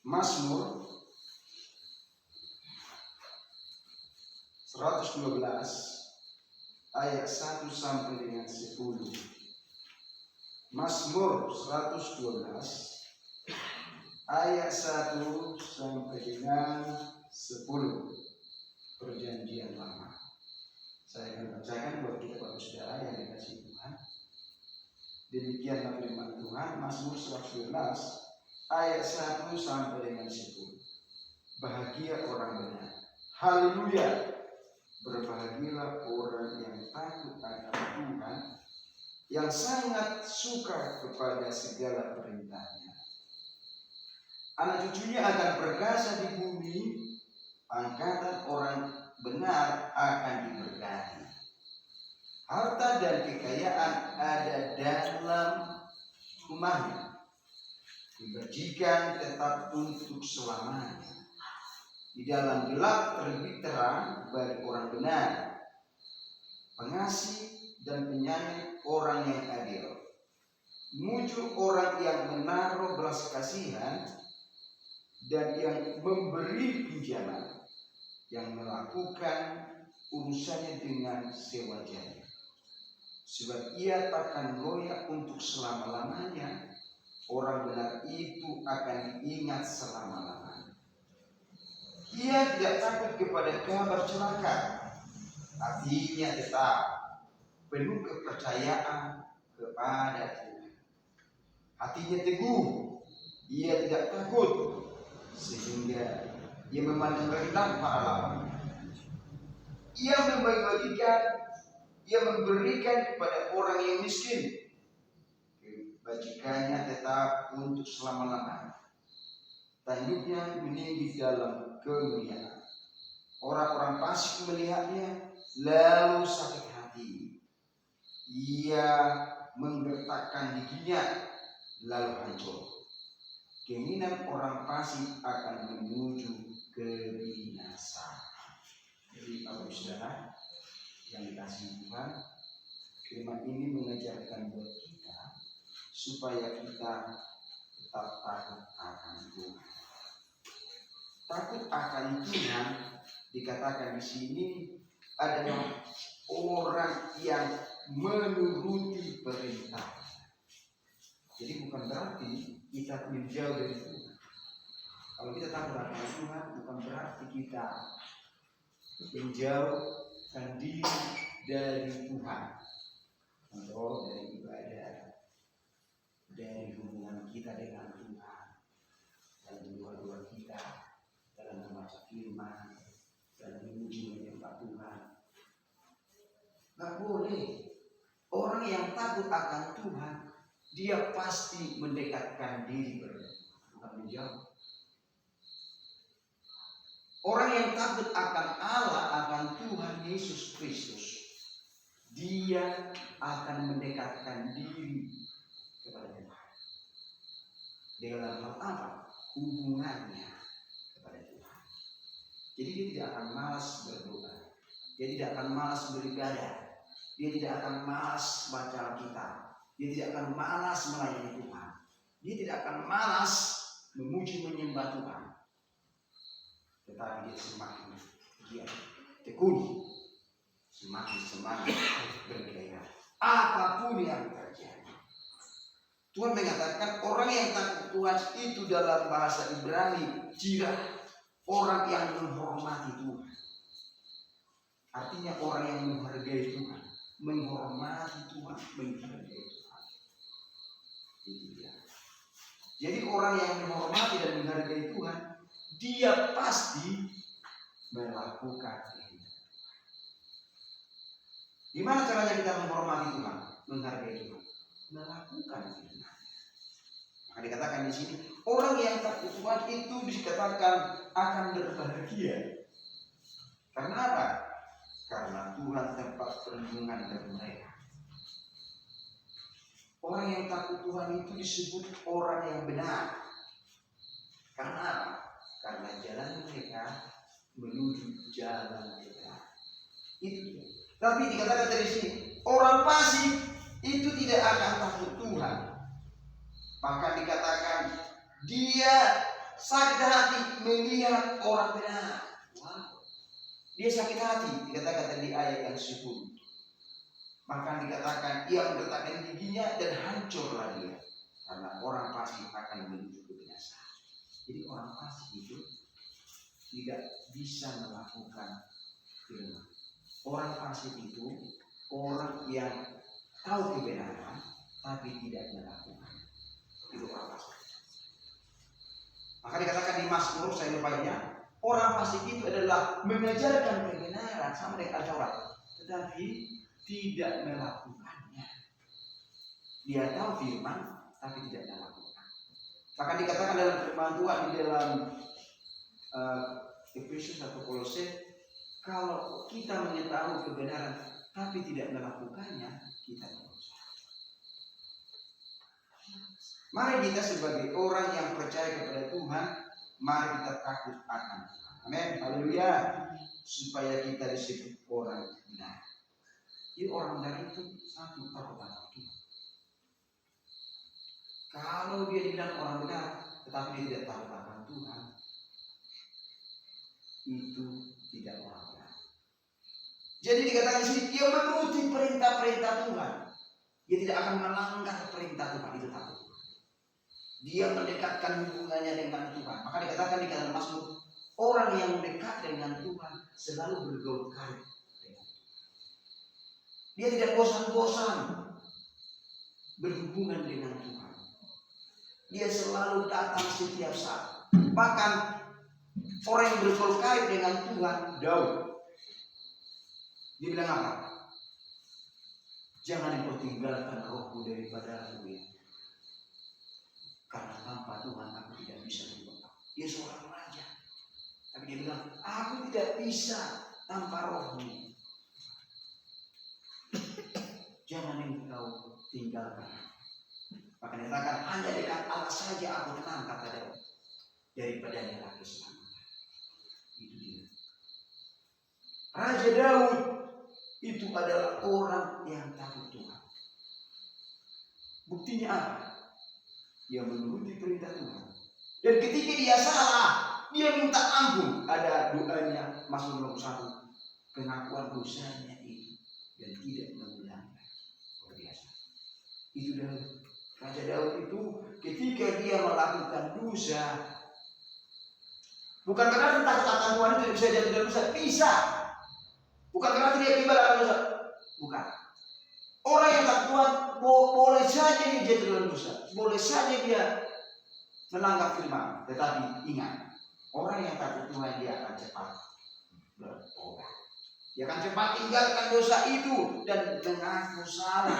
Mazmur 112 ayat 1 sampai dengan 10. Mazmur 112 ayat 1 sampai dengan 10. Perjanjian Lama. Saya akan bacakan buat kita Bapak Saudara yang dikasihi Tuhan. Demikianlah firman Tuhan, Mazmur 112 ayat 1 sampai dengan 10. Bahagia orang benar. Haleluya. Berbahagialah orang yang takut akan Tuhan, yang sangat suka kepada segala perintahnya. Anak cucunya akan perkasa di bumi, angkatan orang benar akan diberkati. Harta dan kekayaan ada dalam rumahnya, kebajikan tetap untuk selamanya. Di dalam gelap terbit terang bagi orang benar, pengasih dan penyayang orang yang adil. Muncul orang yang menaruh belas kasihan dan yang memberi pinjaman, yang melakukan urusannya dengan sewajarnya. Sebab ia takkan goyah untuk selama-lamanya, orang benar itu akan diingat selama-lamanya. Ia tidak takut kepada kabar celaka, hatinya tetap penuh kepercayaan kepada Tuhan. Hatinya teguh, ia tidak takut, sehingga ia memandang rendah para lawan. Ia memberikan kepada orang yang miskin, kebajikannya tetap untuk selama-lamanya. Tanduknya meninggi dalam kemuliaan. Orang-orang fasik melihatnya lalu sakit hati. Ia menggertakkan giginya lalu hancur. Keinginan orang fasik akan menuju kebinasaan. Jadi Bapak Saudara yang dikasihi Tuhan, firman ini mengajarkan buat kita supaya kita tetap takut akan Tuhan. Takut akan Tuhan dikatakan di sini adalah orang yang menuruti perintah. Jadi bukan berarti kita menjauh dari Tuhan. Kalau kita takut akan Tuhan, bukan berarti kita menjauhkan diri dari Tuhan, atau dari ibadah, dari hubungan kita dengan Tuhan, dan dua-dua kita dalam membaca firman dan memuji menyembah Tuhan. Gak boleh. Orang yang takut akan Tuhan, dia pasti mendekatkan diri kepada Tuhan, bukan menjauh. Orang yang takut akan Allah, akan Tuhan Yesus Kristus, dia akan mendekatkan diri kepada Tuhan. Dalam hal apa? Hubungannya kepada Tuhan. Jadi dia tidak akan malas berdoa, dia tidak akan malas beribadah, dia tidak akan malas baca Alkitab, dia tidak akan malas melayani Tuhan, dia tidak akan malas memuji menyembah Tuhan. Tetapi dia semakin giat, tekun, semakin semangat bergairah apapun yang terjadi. Tuhan mengatakan orang yang takut Tuhan itu dalam bahasa Ibrani jirah, orang yang menghormati Tuhan. Artinya orang yang menghargai Tuhan, menghormati Tuhan, menghargai Tuhan. Itu dia. Jadi orang yang menghormati dan menghargai Tuhan, dia pasti melakukan ini. Gimana caranya kita menghormati Tuhan, menghargai Tuhan? Melakukan ini. Maka dikatakan di sini, orang yang takut Tuhan itu dikatakan akan berbahagia. Karena apa? Karena Tuhan tempat perlindungan bagi mereka. Orang yang takut Tuhan itu disebut orang yang benar. Karena apa? Karena jalan mereka menuju jalan benar. Itu dia. Tapi dikatakan dari sini, orang fasik itu tidak akan takut Tuhan. Maka dikatakan dia sakit hati melihat orang benar. Wow. Dia sakit hati, dikatakan di ayat yang 10. Bahkan dikatakan ia menggetarkan giginya dan hancurlah dia. Karena orang fasik akan menuju kebinasaan. Jadi orang fasik itu tidak bisa melakukan firman. Orang fasik itu orang yang tahu kebenaran tapi tidak melakukan. Itu orang fasik. Maka dikatakan di Mazmur, saya lupanya, orang fasik itu adalah mengajarkan kebenaran sama dengan Al-Taurat, tetapi tidak melakukannya. Dia tahu firman tapi tidak melakukan. Maka dikatakan dalam firman Tuhan di dalam Efesus atau Kolose, kalau kita mengetahui kebenaran tapi tidak melakukannya, kita berdosa. Mari kita sebagai orang yang percaya kepada Tuhan, mari kita takut akan Tuhan. Amin. Haleluya. Supaya kita disebut orang benar. Jadi orang benar itu satu, takut akan Tuhan. Kalau dia dibilang orang benar, tetapi dia tidak takut akan Tuhan, itu tidak orang benar. Jadi dikatakan di sini, dia menuruti perintah-perintah Tuhan. Dia tidak akan melanggar perintah Tuhan, itu takut. Dia mendekatkan hubungannya dengan Tuhan. Maka dikatakan di dalam Mazmur, orang yang dekat dengan Tuhan selalu bergaul karib dengan Tuhan. Dia tidak bosan-bosan berhubungan dengan Tuhan. Dia selalu datang setiap saat. Bahkan orang yang bergaul karib dengan Tuhan, Daud, dia bilang apa? Jangan engkau tinggalkan rohku daripada aku ya. Karena tanpa Tuhan aku tidak bisa berubah. Dia seorang raja. Tapi dia bilang, aku tidak bisa tanpa rohmu. Jangan engkau tinggalkan. Maka dikatakan, hanya dekat Allah saja aku tenang, kata Daud. Daripada yang lagi selamat. Itu dia. Raja Daud itu adalah orang yang takut Tuhan. Buktinya apa? Dia menuruti perintah Tuhan. Dan ketika dia salah, dia minta ampun. Ada doanya Mazmur 1, pengakuan dosanya itu dan tidak mengulangi. Luar biasa. Itu Daud. Raja Daud itu ketika dia melakukan dosa, bukan karena takut akan Tuhan itu bisa jatuh dalam dosa, bisa. Bukan karena dia tiba dalam dosa, bukan. Orang yang takut Tuhan boleh saja dia jatuh dalam dosa, boleh saja dia melanggar firman, tetapi ingat, orang yang takut Tuhan dia akan cepat bertobat. Dia akan cepat tinggalkan dosa itu dan mengaku salah.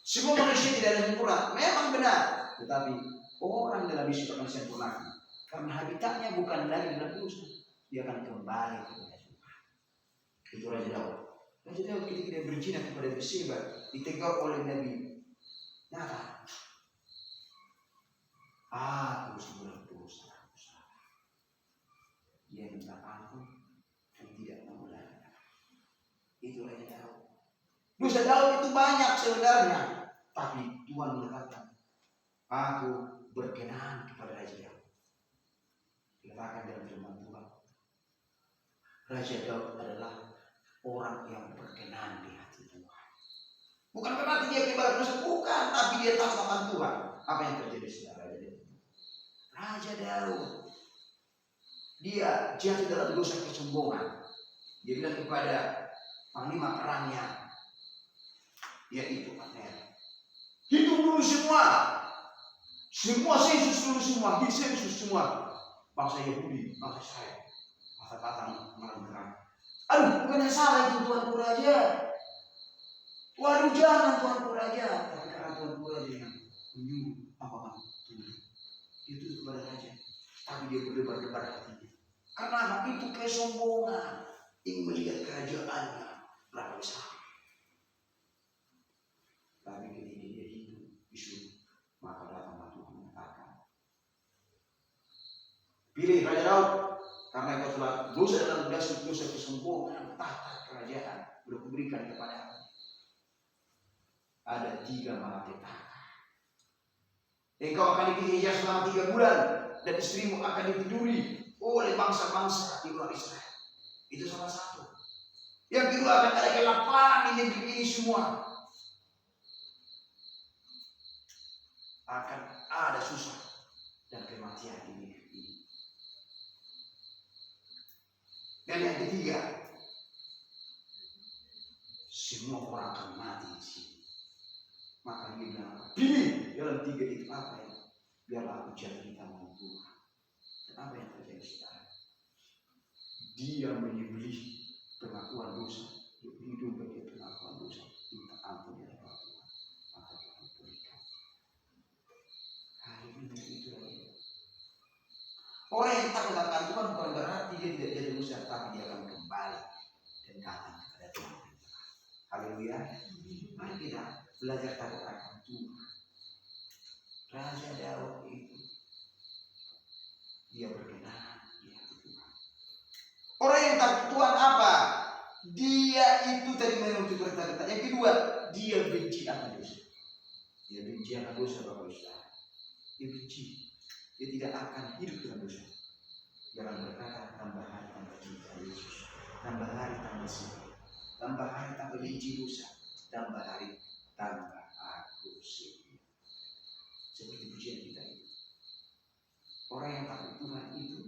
Semua manusia tidak ada sempurna, memang benar, tetapi orang dalam Yesus akan sempurna. Karena habitatnya bukan lagi dalam dosa, dia akan kembali kepada Tuhan. Itu Raja Daud. Raja Daud ketika dia berzina kepada Batseba, ditegur oleh Nabi Nathan. Aku sudah berdosa. Dia minta ampun dan tidak mengulangi. Itu Raja Daud. Dosa Daud itu banyak sebenarnya, tapi Tuhan mengatakan, aku berkenan kepada Raja Daud. Dikatakan dalam firman Tuhan, Raja Daud adalah orang yang berkenan di hati Tuhan. Bukan berarti dia kibar dosa, bukan, tapi dia takut akan Tuhan. Apa yang terjadi saudara Raja Daud? Raja Daud, dia jatuh dalam dosa kesombongan. Dia bilang kepada panglima perangnya, yaitu Abner, hidup dulu semua sensus dulu semua, sensus semua bangsa Yahudi, bangsa saya, kata-kata malam terang. Aduh, bukannya salah itu Tuanku Raja. Waduh, jangan Tuanku Raja. Tapi karena Tuanku Raja yang menyuruh apa kamu tunduk. Dia tunduk kepada Raja, tapi dia berdebar-debar hatinya. Karena itu kesombongan, ingin melihat kerajaannya berapa besar. Tapi ketika dia hidup disuruh, maka datanglah Tuhan mengatakan, pilih Raja Daud, karena kau telah dosa dalam dosa kesombongan, tahta kerajaan belum kuberikan kepada aku. Ada 3 malapetaka. Engkau akan dikejar selama 3 bulan dan istrimu akan ditiduri oleh bangsa-bangsa di luar Israel. Itu salah satu. Yang kedua, akan ada kelaparan di negeri ini semua. Akan ada susah dan kematian di negeri ini. Dan yang ketiga, semua orang akan mati di sini. Maka dia bilang, pilih dalam 3 itu apa ya? Biarlah aku jadi tanggung Tuhan. Dan apa yang terjadi sekarang? Dia menyembelih pengakuan dosa. Dia hidup bagi pengakuan dosa. Minta ampun dari Tuhan. Maka Tuhan berikan. Hari ini itu lagi. Orang yang takut akan Tuhan bukan berarti dia tidak jadi dosa, tapi dia akan kembali dan datang kepada Tuhan. Haleluya. Mari kita belajar takut akan Tuhan. Raja Daud itu dia berkenan di hati Tuhan. Orang yang takut Tuhan apa? Dia itu tadi menuntut perintah. Yang kedua, dia benci akan dosa. Dia benci akan dosa, Bapak Ibu. Dia benci. Dia tidak akan hidup dengan dosa. Jangan berkata tambah hari tambah cinta Yesus, tambah hari tambah cinta, tambah hari tambah benci dosa, tambah hari tambah aku setia. Seperti pujian kita itu. Orang yang takut Tuhan itu,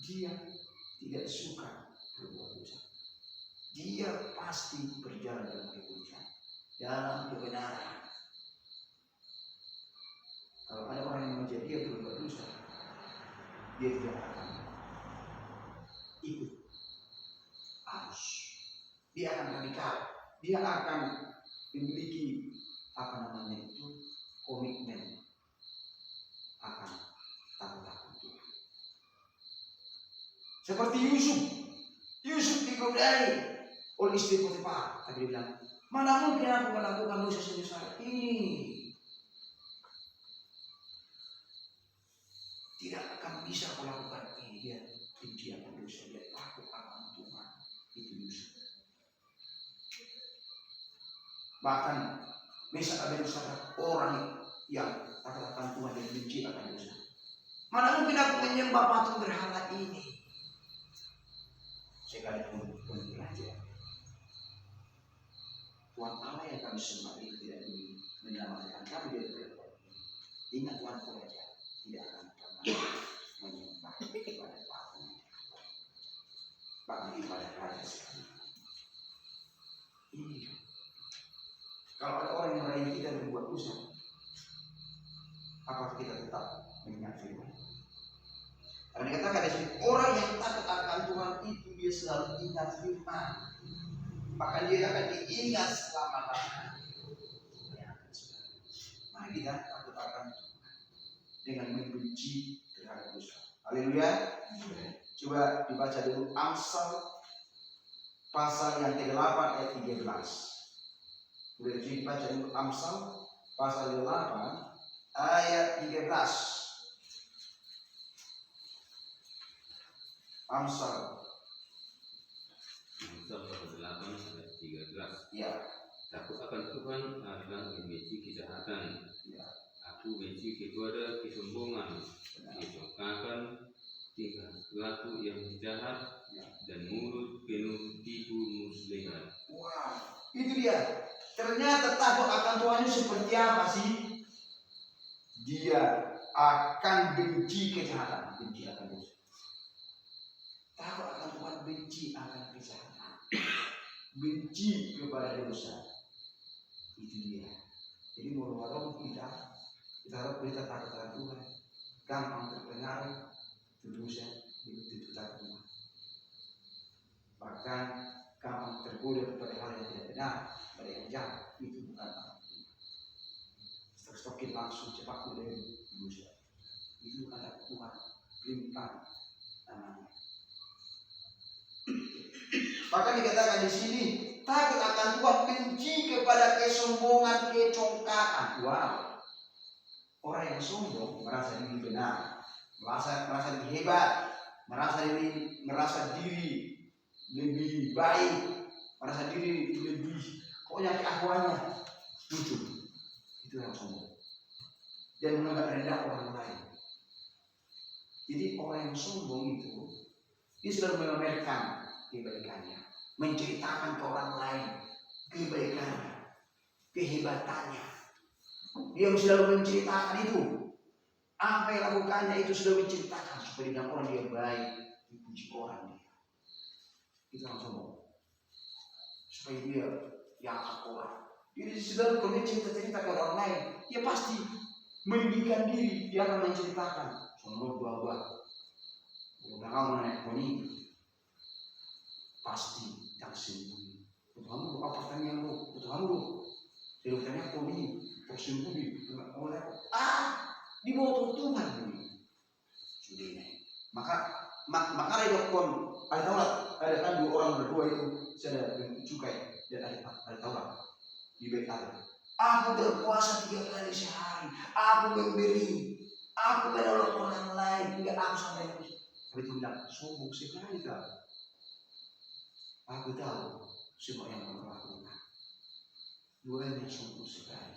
dia tidak suka berbuat dosa. Dia pasti berjalan dalam kebenaran, dalam kebenaran. Kalau ada orang yang menjadi dia berbuat dosa, dia tidak akan ikut arus. Dia akan radikal. Dia akan memiliki komitmen akan takut Tuhan. Seperti Yusuf digodai oleh istri Potifar. Tapi dia bilang, mana mungkin aku melakukan dosa sebesar ini? Tidak akan bisa aku lakukan ini. Dia benci akan dosa, dia takut akan Tuhan. Itu Yusuf. Bahkan Mesak Abednego orang yang takut akan Tuhan dan benci akan dosa. Mana mungkin aku menyembah patung berhala ini? Sekalipun belajar. Tuhan Allah yang kami sembah itu tidak ingin menyelamatkan kami dari berbuat ini. Ingat Tuhan saja tidak akan pernah menyembah kepada patung. Bahkan ibadah raja sekali. Ini. Kalau ada orang yang meraih kita berbuat dosa, apakah kita tetap mengingat firman? Karena dikatakan di sini, orang yang takut akan Tuhan itu dia selalu ingat firman. Bahkan dia akan diingat selama-lamanya. Mari kita takut akan Tuhan dengan membenci terhadap dosa. Haleluya. Coba dibaca dulu Amsal pasal yang ke-8 ayat 13. Boleh dibaca dulu Amsal pasal 8 ayat 13. Amsal pasal 8 ayat 13. Ya. Takut akan Tuhan adalah membenci kejahatan. Ya. Aku benci kepada kesombongan, kesokakan, tingkah laku yang jahat, dan mulut penuh tipu muslihat. Wow, itu dia. Ternyata takut akan Tuhan itu seperti apa sih? Dia akan benci kejahatan, benci akan dosa. Takut akan Tuhan, benci akan kejahatan, benci kepada dosa. Itu dia. Jadi walaupun kita harap kita takut akan Tuhan, gampang terpengaruh dosa itu takut Tuhan. Bahkan gampang tergoda kepada hal yang tidak benar, pada yang jahat, itu bukan takut Tuhan. Stok-stokin langsung cepat menjadi dosa. Itu bukan takut Tuhan, pelimpan namanya. Bahkan dikatakan di sini, takut akan Tuhan, benci kepada kesombongan, kecongkakan. Wow. Orang yang sombong merasa diri benar, merasa diri hebat, merasa diri lebih baik, merasa diri lebih pokoknya keakuannya lucu. Itu yang sombong. dan menganggap rendah orang lain. Jadi orang yang sombong itu dia selalu memamerkan kebaikannya, menceritakan ke orang lain kebaikannya, kehebatannya. Dia selalu menceritakan itu. Apa yang lakukannya itu sudah menceritakan supaya dengan orang dia baik, dipuji orang dia. Itu orang sombong. Supaya dia yang orang. Jadi selalu kalau dia cerita-cerita ke orang lain, dia pasti meninggikan diri. Dia akan menceritakan. Sombong dua-dua. Udah kamu naik poni, pasti tak sembunyi. Betul apa pertanyaan lu? Betul lu? Dia bertanya poni, tersembunyi. Oleh di bawah Tuhan ini. Sudah ini. Maka ada kon, ada Taurat, ada kan dua orang berdua itu saya cukai dan ada Taurat di bait Allah. Aku berpuasa 3 kali sehari. Aku memberi. Aku menolong orang lain hingga aku sampai tapi itu bilang sombong sekali kau. Aku tahu semua yang kau lakukan. Duanya sombong sekali.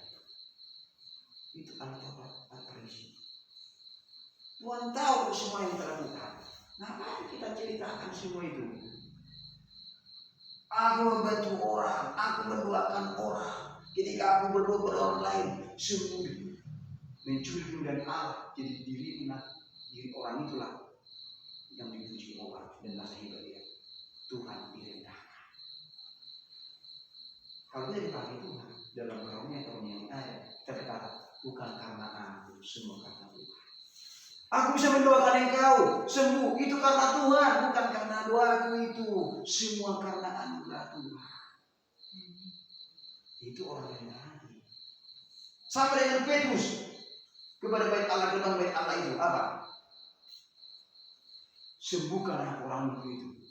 Itu Alkitab prinsip. Tuhan tahu semua yang kita lakukan. Ngapain kita ceritakan semua itu? Aku membantu orang, aku mendoakan orang. Ketika aku berdoa pada orang lain, sembunyi, mencuri dan Allah. Jadi diri orang itulah yang dipuji orang dan merasa hebat dia. Tuhan direndahkan. Kalau dia dipanggil Tuhan dalam karunia yang ada, terkata bukan karena aku, semua karena Tuhan. Aku bisa mendoakan engkau sembuh, itu karena Tuhan, bukan karena doaku itu. Semua karena anugerah Tuhan. Itu orang yang hati. Sampai dengan Petrus kepada bait Allah, gerbang bait Allah itu apa? Sembuhkanlah orang itu.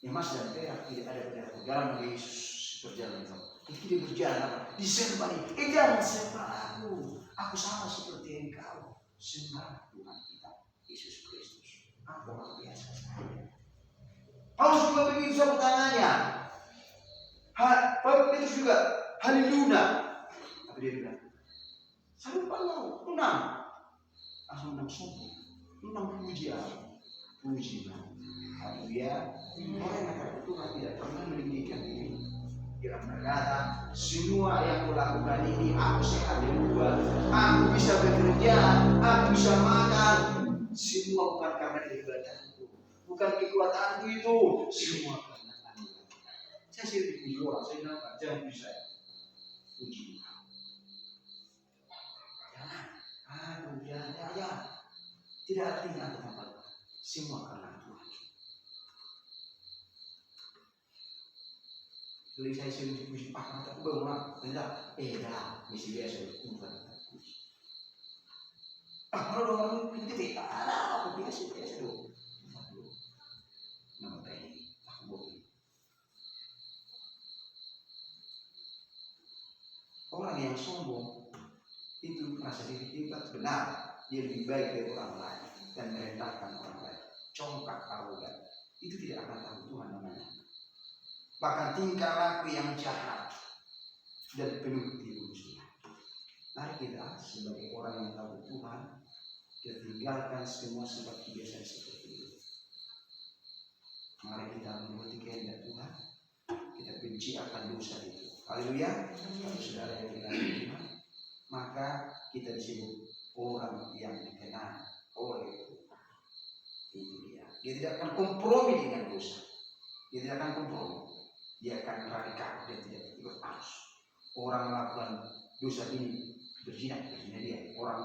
Emas dan perak tidak ada pada aku. Dalam Yesus berjalan itu. Dia berjalan apa? Disembah ini. Jangan sembah aku. Aku sama seperti engkau. Sembah Tuhan kita Yesus Kristus. Aku orang biasa saja. Paulus juga begitu sapu tangannya. Petrus juga haleluya. Tapi dia bilang, saya mau menang. Langsung menang sombong. Menang pujian. Haleluya. Orang yang kata Tuhan tidak pernah meninggikan diri. Dia berkata, semua yang kulakukan ini aku sehat dan kuat, aku bisa bekerja, aku bisa makan. Semua bukan karena kehebatanku, bukan kekuatanku itu, semua karena anugerah. Saya sih dipuji orang, saya bilang jangan puji saya, puji Tuhan. Jangan. Tidak artinya aku tempat. Semua karena Tuhan. Jadi saya sering dipuji, mata aku bangun, tidak, misi biasa Tuhan puji. Kalau orang itu aku biasa dong. Nama ini, aku boleh. Orang yang sombong itu merasa diri hebat, benar, dia lebih baik dari orang lain dan merendahkan orang lain. Congkak arogan, itu tidak akan tahu Tuhan namanya. Bahkan tingkah laku yang jahat dan penuh tipu muslihat. Mari kita sebagai orang yang tahu Tuhan, kita tinggalkan semua sebab kebiasaan seperti itu. Mari kita menuruti kehendak Tuhan, kita benci akan dosa itu. Haleluya. Kalau saudara yang dilayani Tuhan, maka kita disebut orang yang dikenal oleh Tuhan. Itu dia. Dia tidak akan kompromi dengan dosa. Dia tidak akan kompromi. Dia akan radikal dan tidak ikut arus. Orang melakukan dosa ini berzina dia. Orang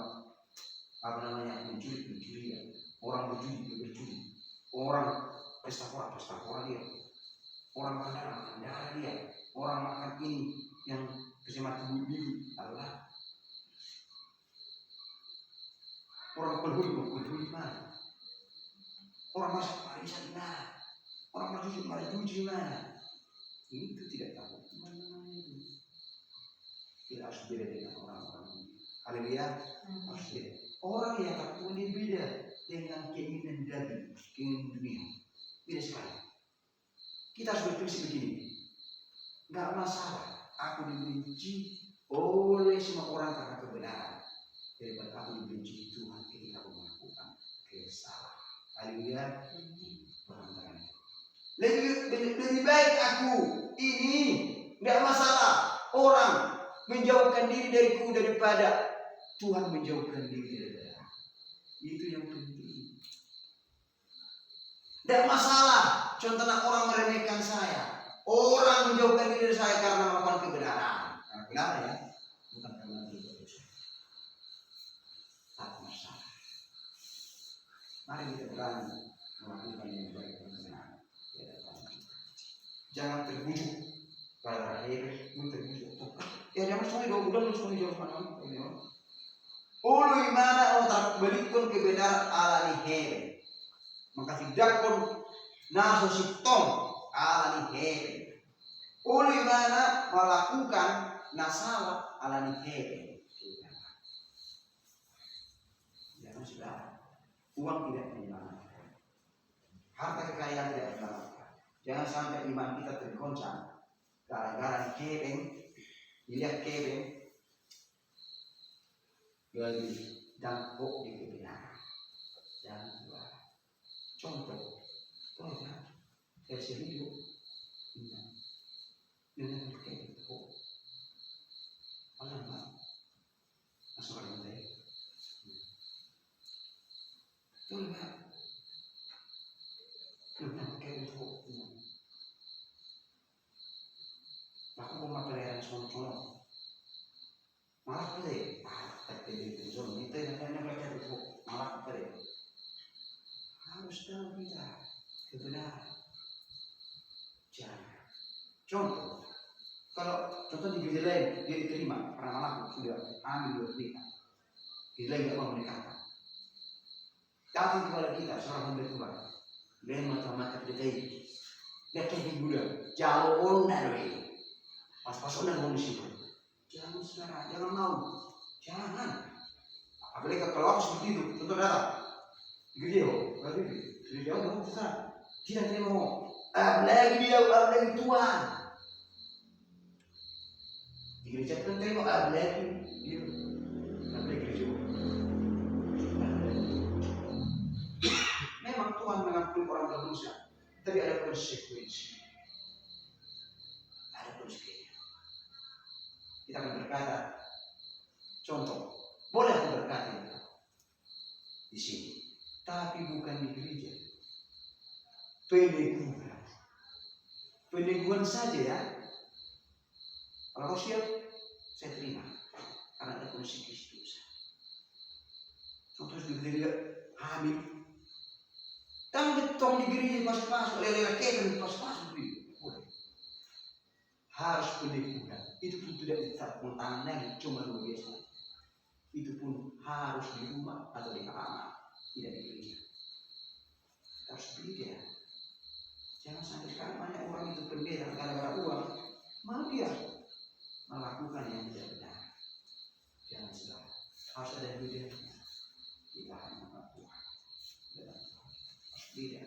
mencuri dia. Orang berjudi. Orang pesta pora dia. Orang makan darah dia. Orang makan ini yang kesemat tubuh Allah. Orang penghuni mana? Orang masak parisan mana? Orang berjudi mana? Itu tidak tahu mana itu. Tidak harus beda dengan orang-orang ini. Haleluya. Harus beda. Orang yang tak boleh beda dengan keinginan daging, keinginan dunia. Beda sekali. Kita harus berprinsip begini. Enggak masalah. Aku dibenci oleh semua orang karena kebenaran. daripada aku dibenci Tuhan ketika aku melakukan kesalahan. Haleluya. Lebih baik aku ini tidak masalah orang menjauhkan diri dariku daripada Tuhan menjauhkan diri dari aku. Itu yang penting. Tidak masalah. Contohnya orang meremehkan saya, orang menjauhkan diri dari saya karena melakukan kebenaran. Karena benar ya, bukan karena berdosa. Tak masalah. Mari kita berani melakukan yang baik dan benar. Jangan terbujuk pada akhir, terbujuk. Ya jangan sekali dong, udah sekali jauh mana? Ulu imana otak belikun kebenaran ala nihere. Maka tidak pun naso sitong ala nihere. Ulu imana melakukan nasalah ala nihere. Jangan sudah. Uang tidak menyelamatkan. Harta kekayaan tidak menyelamatkan. Jangan sampai iman kita tergoncang gara-gara kebeng, dilihat kebeng jadi dangkok di kebenaran. Jangan lupa. Contoh, saya hidup dengan kebeng. Alamak, masuk ke dalam Tuhan, Tuhan kebeng. Aku mau pelayaran sono-sono. Malah boleh, tapi itu sono itu yang mereka itu malah boleh. Harus tahu kita kebenaran. Jangan. Contoh, kalau contoh di gereja lain dia diterima karena malah sudah ambil dua nikah. Gereja lain tidak mau menikahkan. Tapi kepada kita seorang hamba Tuhan, lain macam-macam dekai. Dekai Buddha, jauh onari. Pas-pasan dan kondisi itu. Jangan saudara, jangan mau. Jangan. Apalagi kalau aku seperti itu, contoh datang. Gereja, gereja kamu susah. Tidak terima. Apalagi dia, apalagi Tuhan. Di gereja pun terima, apalagi dia. Apalagi gereja. Memang Tuhan mengampuni orang berdosa, tapi ada konsekuensi. Ada konsekuensi. Kita akan berkata, contoh, boleh aku berkata di sini, tapi bukan di gereja. Peneguhan saja ya. Kalau kau siap, saya terima. Karena ada konsekuensi dosa. Contoh di gereja hamil, kan betong di gereja pas-pas, lele-lele pas-pas begitu. Harus peneguhan. Itu pun tidak bisa tangan lagi, cuma luar biasa. Itu pun harus di rumah atau di kamar, tidak di gereja. Harus beda. Jangan sampai sekarang banyak orang itu pendeta gara-gara uang, malah dia melakukan yang tidak benar. Jangan salah. Harus ada bedanya. Kita hanya Tuhan. Harus beda.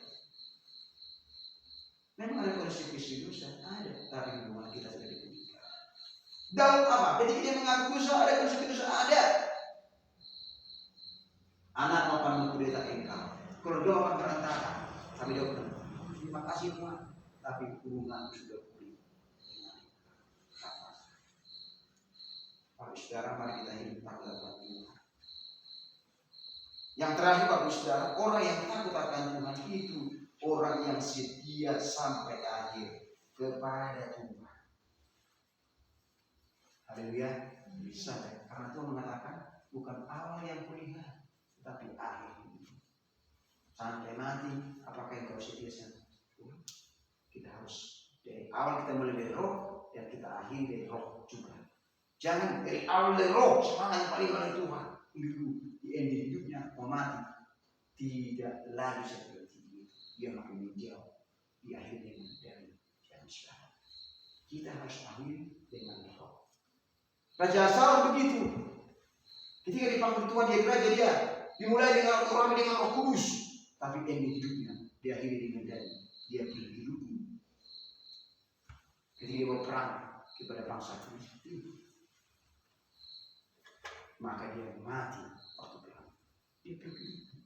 Memang ada konsekuensi dosa, ada, tapi hubungan kita sudah dipulihkan. Daud apa? Ketika dia mengaku dosa, ada konsekuensi dosa, ada. Anak makan mengkudeta engkau, keluarga makan berantakan, tapi dia bilang, terima kasih Tuhan, tapi hubungan sudah pulih. Bapak saudara, mari kita hidup takut akan Tuhan. Yang terakhir Bapak saudara, orang yang takut akan Tuhan itu orang yang setia sampai akhir kepada Tuhan. Haleluya. Bisa ya. Karena Tuhan mengatakan bukan awal yang kulihat, tetapi akhir. Sampai mati, apakah engkau setia sama Tuhan? Kita harus dari awal kita mulai dari roh dan kita akhiri dari roh juga. Jangan dari awal dari roh semangat yang paling Tuhan. Itu di ending hidupnya mau mati tidak lagi seperti dia makin menjauh di akhirnya dari jalan selamat. Kita harus akhiri dengan roh. Raja Saul begitu. Ketika dipanggil Tuhan jadi raja dia dimulai dengan orang dengan Roh Kudus, tapi ending hidupnya diakhiri dengan dia berhidup. Ketika dia berperang kepada bangsa Filistin. maka dia mati waktu perang. Dipilih.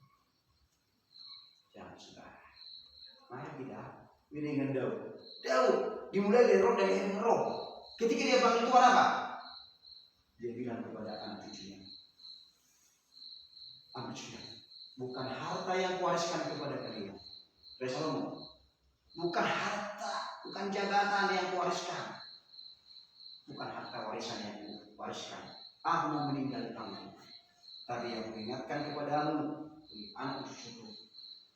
Jangan saudara. Mari kita dengan Daud. Daud dimulai dari roh dan yang roh. Ketika dia panggil Tuhan apa? Dia bilang kepada anak cucunya, anak cucunya, bukan harta yang kuwariskan kepada kalian. Salomo, bukan harta, bukan jabatan yang kuwariskan, bukan harta warisan yang kuwariskan. Aku mau meninggal di tanganmu. Tapi yang mengingatkan kepadamu, anak cucuku,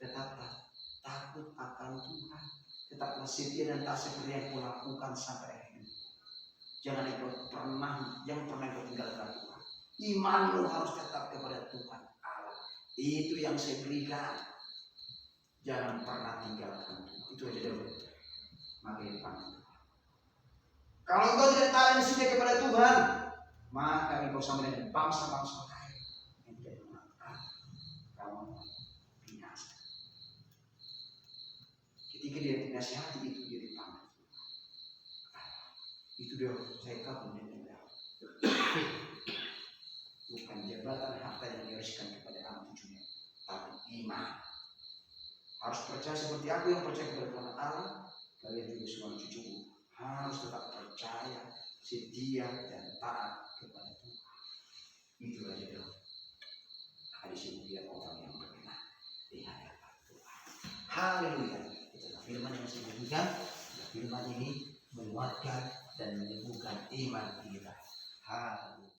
tetaplah takut akan Tuhan, tetaplah setia dan tak seperti yang kulakukan sampai akhir. Jangan pernah kau tinggalkan Tuhan. Imanmu harus tetap kepada Tuhan Allah. Itu yang saya berikan. Jangan pernah tinggalkan Tuhan. Itu aja dulu. Maka dipanggil. Kalau engkau tidak tahan setia kepada Tuhan, maka engkau sama dengan bangsa-bangsa lain yang tidak mengenal kamu binasa. Ketika dia dinasihati itu dia dipanggil. Itu dia saya kagum dengan Daud. Bukan jabatan harta yang diwariskan kepada anak cucunya, tapi iman. Harus percaya seperti aku yang percaya kepada Tuhan Allah. Kalian juga semua cucuku harus tetap percaya, setia dan taat kepada Tuhan. Itu aja Daud. Hari ini dia orang yang berkenan di hadapan Tuhan. Haleluya. Itulah firman yang saya berikan. Firman ini menguatkan dan menyembuhkan iman kita. Haleluya.